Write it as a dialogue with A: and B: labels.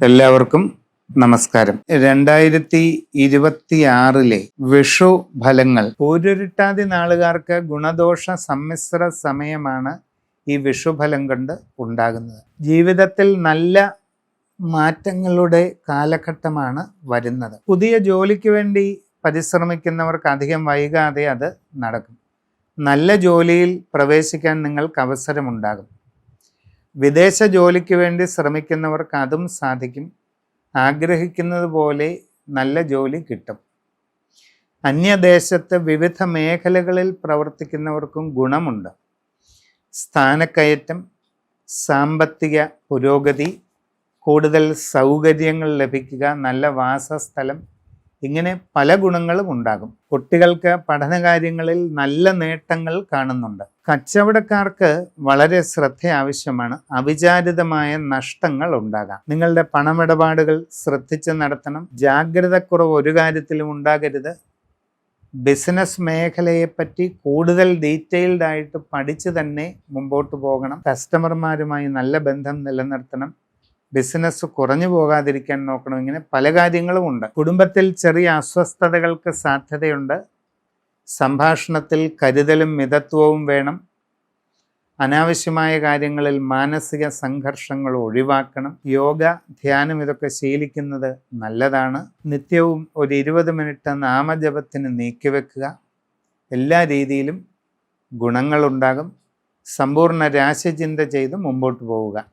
A: എല്ലാവർക്കും നമസ്കാരം. 2026 വിഷു ഫലങ്ങൾ. പൂരുരുട്ടാതി നാളുകാർക്ക് ഗുണദോഷ സമ്മിശ്ര സമയമാണ് ഈ വിഷുഫലം കൊണ്ട് ഉണ്ടാകുന്നത്. ജീവിതത്തിൽ നല്ല മാറ്റങ്ങളുടെ കാലഘട്ടമാണ് വരുന്നത്. പുതിയ ജോലിക്ക് വേണ്ടി പരിശ്രമിക്കുന്നവർക്ക് അധികം വൈകാതെ അത് നടക്കും. നല്ല ജോലിയിൽ പ്രവേശിക്കാൻ നിങ്ങൾക്ക് അവസരമുണ്ടാകും. വിദേശ ജോലിക്ക് വേണ്ടി ശ്രമിക്കുന്നവർക്ക് അതും സാധിക്കും. ആഗ്രഹിക്കുന്നത് പോലെ നല്ല ജോലി കിട്ടും. അന്യദേശത്ത് വിവിധ മേഖലകളിൽ പ്രവർത്തിക്കുന്നവർക്കും ഗുണമുണ്ട്. സ്ഥാനക്കയറ്റം, സാമ്പത്തിക പുരോഗതി, കൂടുതൽ സൗകര്യങ്ങൾ ലഭിക്കുക, നല്ല വാസസ്ഥലം, ഇങ്ങനെ പല ഗുണങ്ങളും ഉണ്ടാകും. കുട്ടികൾക്ക് പഠനകാര്യങ്ങളിൽ നല്ല നേട്ടങ്ങൾ കാണുന്നുണ്ട്. കച്ചവടക്കാർക്ക് വളരെ ശ്രദ്ധ ആവശ്യമാണ്. അവിചാരിതമായ നഷ്ടങ്ങൾ ഉണ്ടാകാം. നിങ്ങളുടെ പണമിടപാടുകൾ ശ്രദ്ധിച്ച് നടത്തണം. ജാഗ്രതക്കുറവ് ഒരു കാര്യത്തിലും ഉണ്ടാകരുത്. ബിസിനസ് മേഖലയെപ്പറ്റി കൂടുതൽ ഡീറ്റെയിൽഡ് ആയിട്ട് പഠിച്ച് തന്നെ മുമ്പോട്ട് പോകണം. കസ്റ്റമർമാരുമായി നല്ല ബന്ധം നിലനിർത്തണം. ബിസിനസ് കുറഞ്ഞു പോകാതിരിക്കാൻ നോക്കണം. ഇങ്ങനെ പല കാര്യങ്ങളും ഉണ്ട്. കുടുംബത്തിൽ ചെറിയ അസ്വസ്ഥതകൾക്ക് സാധ്യതയുണ്ട്. സംഭാഷണത്തിൽ കരുതലും മിതത്വവും വേണം. അനാവശ്യമായ കാര്യങ്ങളിൽ മാനസിക സംഘർഷങ്ങൾ ഒഴിവാക്കണം. യോഗ, ധ്യാനം ഇതൊക്കെ ശീലിക്കുന്നത് നല്ലതാണ്. നിത്യവും ഒരു 20 മിനിറ്റ് നാമജപത്തിന് നീക്കിവെക്കുക. എല്ലാ രീതിയിലും ഗുണങ്ങളുണ്ടാകും. സമ്പൂർണ്ണ രാശിചിന്ത ചെയ്ത് മുമ്പോട്ട് പോവുക.